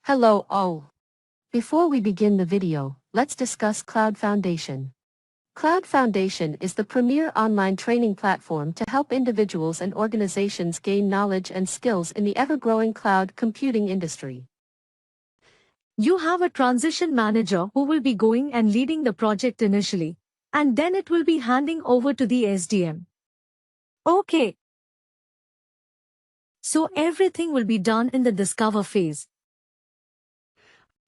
Hello all. Before we begin the video, let's discuss Cloud Foundation. Cloud Foundation is the premier online training platform to help individuals and organizations gain knowledge and skills in the ever-growing cloud computing industry. You have a transition manager who will be going and leading the project initially, and then it will be handing over to the SDM. Okay. So everything will be done in the discover phase.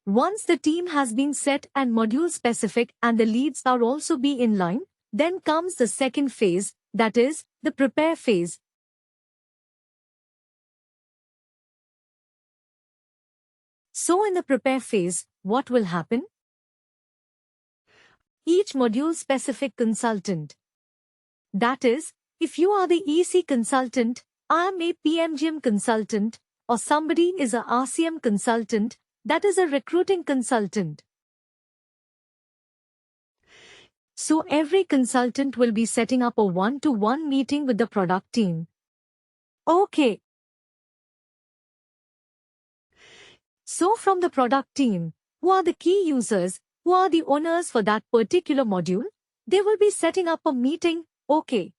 Once the team has been set and module specific and the leads are also be in line, then comes the second phase, that is, the prepare phase. So in the prepare phase, what will happen? Each module specific consultant. That is, if you are the EC consultant, I am a PMGM consultant, or somebody is a RCM consultant, that is a recruiting consultant. So every consultant will be setting up a one-to-one meeting with the product team. Okay. So from the product team, who are the key users, who are the owners for that particular module, they will be setting up a meeting, okay.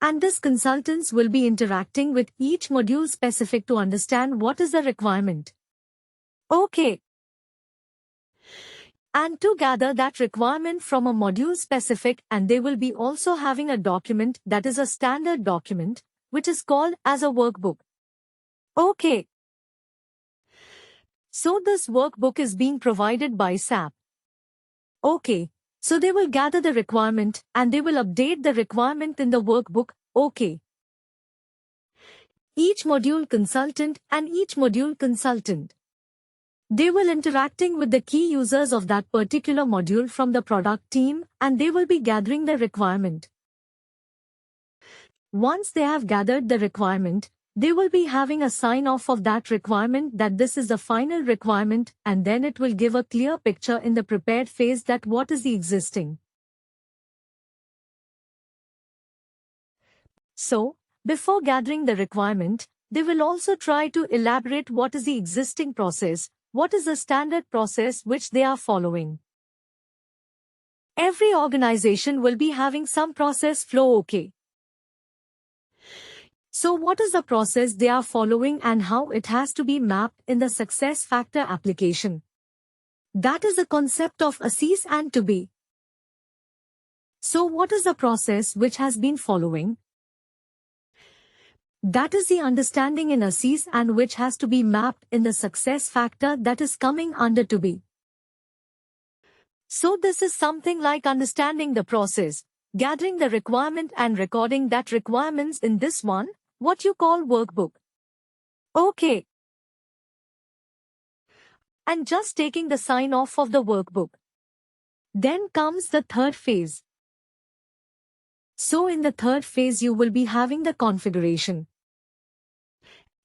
And these consultants will be interacting with each module specific to understand what is the requirement. Okay. And to gather that requirement from a module specific, and they will be also having a document that is a standard document, which is called as a workbook. Okay. So this workbook is being provided by SAP. Okay. So they will gather the requirement and they will update the requirement in the workbook. Okay. Each module consultant and each module consultant, they will interacting with the key users of that particular module from the product team and they will be gathering the requirement. Once they have gathered the requirement, they will be having a sign-off of that requirement that this is the final requirement, and then it will give a clear picture in the prepared phase that what is the existing. So, before gathering the requirement, they will also try to elaborate what is the existing process, what is the standard process which they are following. Every organization will be having some process flow, okay. So what is the process they are following and how it has to be mapped in the success factor application? That is the concept of ACES and to be. So what is the process which has been following? That is the understanding in ACES and which has to be mapped in the success factor that is coming under to be. So this is something like understanding the process, gathering the requirement and recording that requirements in this one, what you call workbook. Okay. And just taking the sign off of the workbook. Then comes the third phase. So in the third phase you will be having the configuration.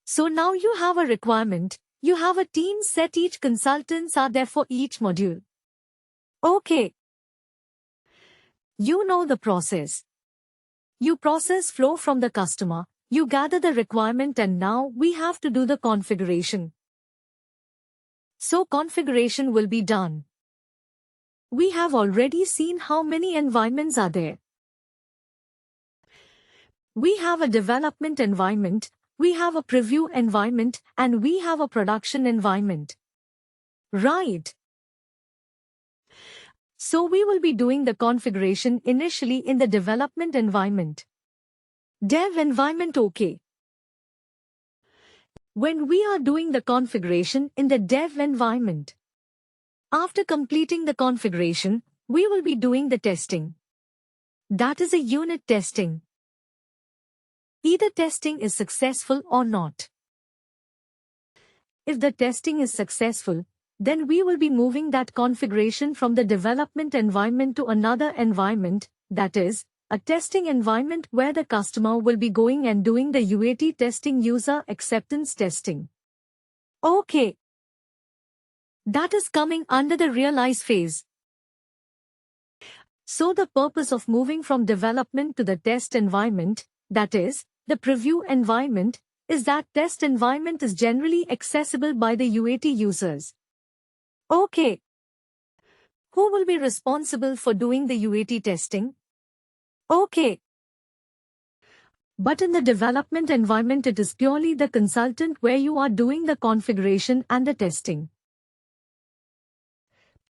So now you have a requirement, you have a team set, each consultants are there for each module. Okay. You know the process. You process flow from the customer. You gather the requirement and now we have to do the configuration. So configuration will be done. We have already seen how many environments are there. We have a development environment, we have a preview environment, and we have a production environment. Right. So we will be doing the configuration initially in the development environment. Dev environment, okay. When we are doing the configuration in the dev environment, after completing the configuration, we will be doing the testing. That is a unit testing. Either testing is successful or not. If the testing is successful, then we will be moving that configuration from the development environment to another environment, that is, a testing environment where the customer will be going and doing the UAT testing, user acceptance testing. Okay. That is coming under the realize phase. So the purpose of moving from development to the test environment, that is, the preview environment, is that test environment is generally accessible by the UAT users. Okay. Who will be responsible for doing the UAT testing? Okay. But in the development environment, it is purely the consultant where you are doing the configuration and the testing.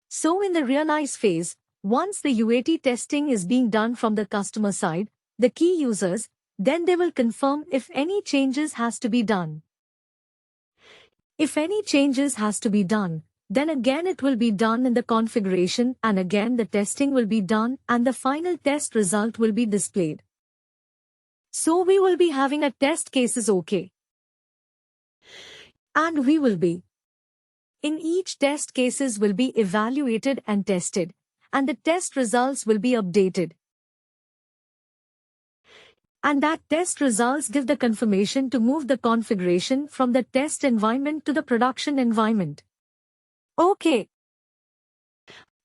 So in the realize phase, once the UAT testing is being done from the customer side, the key users, then they will confirm if any changes has to be done. If any changes has to be done, then again it will be done in the configuration and again the testing will be done and the final test result will be displayed. So we will be having a test cases okay. And we will be. In each test cases will be evaluated and tested, and the test results will be updated. And that test results give the confirmation to move the configuration from the test environment to the production environment. Okay.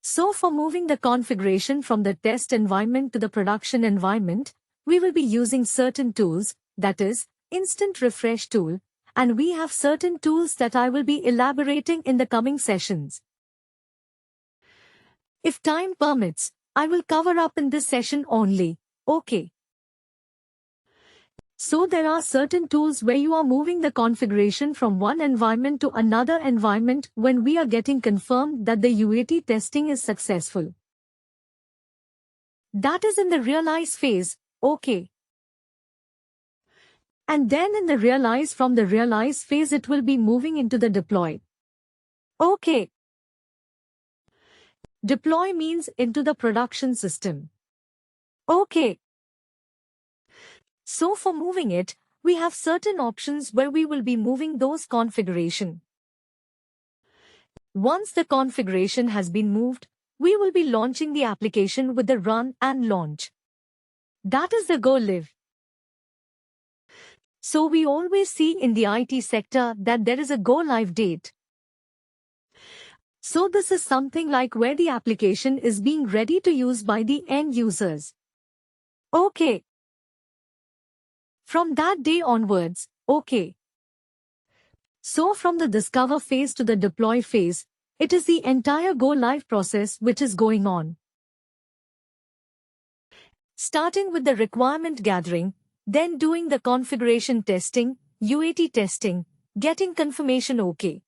So for moving the configuration from the test environment to the production environment, we will be using certain tools, that is, Instant Refresh tool, and we have certain tools that I will be elaborating in the coming sessions. If time permits, I will cover up in this session only. Okay. So there are certain tools where you are moving the configuration from one environment to another environment when we are getting confirmed that the UAT testing is successful. That is in the realize phase, okay. And then in the realize, from the realize phase it will be moving into the deploy. Okay. Deploy means into the production system. Okay. So for moving it, we have certain options where we will be moving those configuration. Once the configuration has been moved, we will be launching the application with the run and launch. That is the go live. So we always see in the IT sector that there is a go live date. So this is something like where the application is being ready to use by the end users. Okay. From that day onwards, okay. So from the discover phase to the deploy phase, it is the entire go live process which is going on. Starting with the requirement gathering, then doing the configuration testing, UAT testing, getting confirmation okay.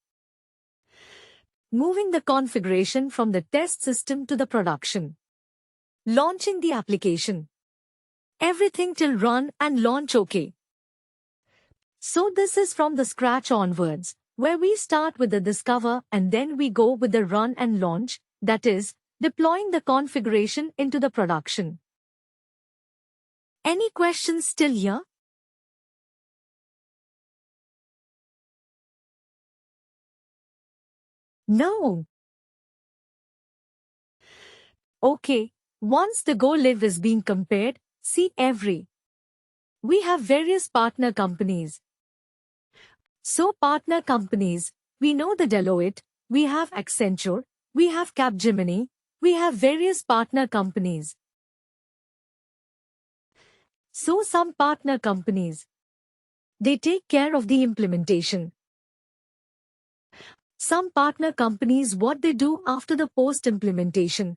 Moving the configuration from the test system to the production. Launching the application. Everything till run and launch okay. So this is from the scratch onwards, where we start with the discover and then we go with the run and launch, that is, deploying the configuration into the production. Any questions still here? No. Okay, once the go live is being compared, see we have various partner companies. So partner companies, we know the Deloitte, we have Accenture, we have Capgemini, we have various partner companies. So some partner companies, they take care of the implementation. Some partner companies, what they do after the post-implementation,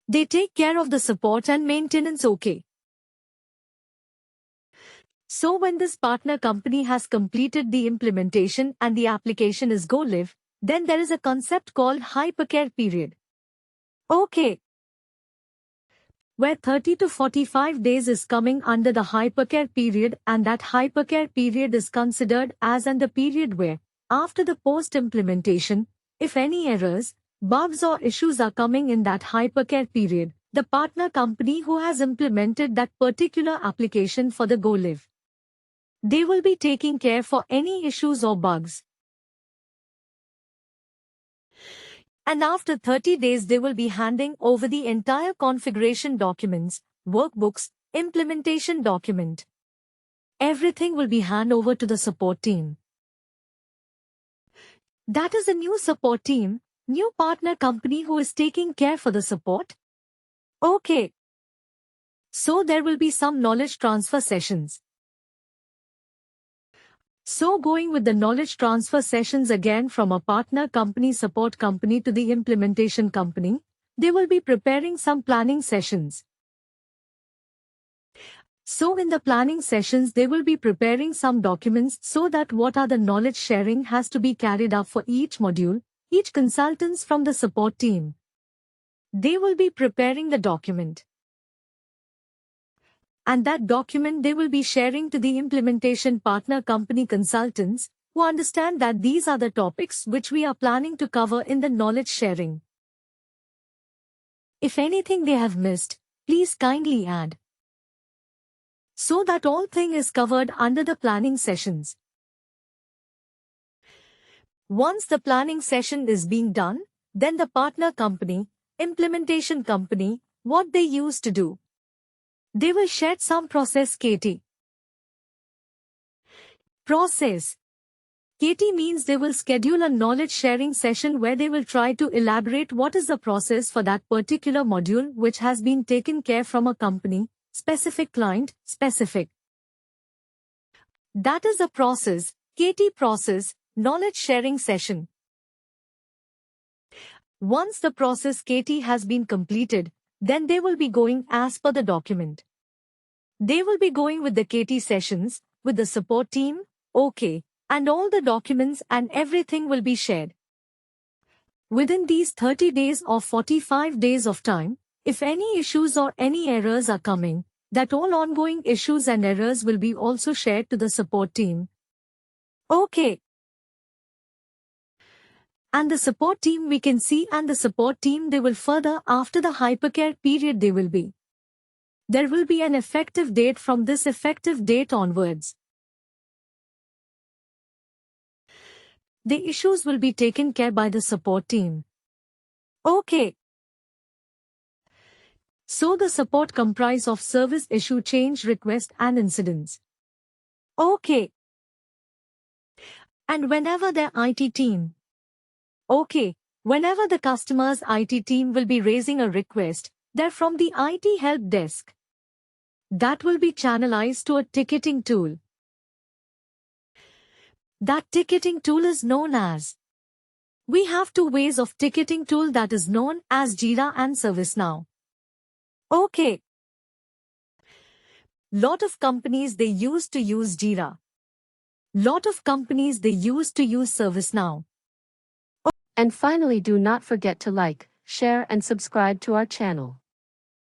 they take care of the support and maintenance okay. So when this partner company has completed the implementation and the application is go live, then there is a concept called hypercare period. Okay. Where 30 to 45 days is coming under the hypercare period, and that hypercare period is considered as the period where, after the post-implementation, if any errors, bugs or issues are coming in that hypercare period, the partner company who has implemented that particular application for the go live, they will be taking care for any issues or bugs. And after 30 days they will be handing over the entire configuration documents, workbooks, implementation document. Everything will be handed over to the support team. That is a new support team, new partner company who is taking care for the support. Okay. So there will be some knowledge transfer sessions. So going with the knowledge transfer sessions again from a partner company, support company to the implementation company, they will be preparing some planning sessions. So in the planning sessions, they will be preparing some documents so that what are the knowledge sharing has to be carried out for each module, each consultants from the support team. They will be preparing the document. And that document they will be sharing to the implementation partner company consultants who understand that these are the topics which we are planning to cover in the knowledge sharing. If anything they have missed, please kindly add, so that all thing is covered under the planning sessions. Once the planning session is being done, then the partner company, implementation company, what they used to do, they will share some process KT. Process KT means they will schedule a knowledge sharing session where they will try to elaborate what is the process for that particular module which has been taken care from a company, specific client, specific. That is a process, KT process, knowledge sharing session. Once the process KT has been completed, then they will be going as per the document. They will be going with the KT sessions, with the support team, okay, and all the documents and everything will be shared. Within these 30 days or 45 days of time, if any issues or any errors are coming, that all ongoing issues and errors will be also shared to the support team. Okay. And the support team we can see, and the support team they will further after the hypercare period they will be. There will be an effective date from this effective date onwards. The issues will be taken care by the support team. Okay. So the support comprise of service issue, change request and incidents. Okay. And whenever their IT team. Okay. Whenever the customer's IT team will be raising a request, they're from the IT help desk. That will be channelized to a ticketing tool. That ticketing tool is known as. We have two ways of ticketing tool that is known as Jira and ServiceNow. Okay. Lot of companies they used to use Jira. Lot of companies they used to use ServiceNow. And finally, do not forget to like, share and subscribe to our channel.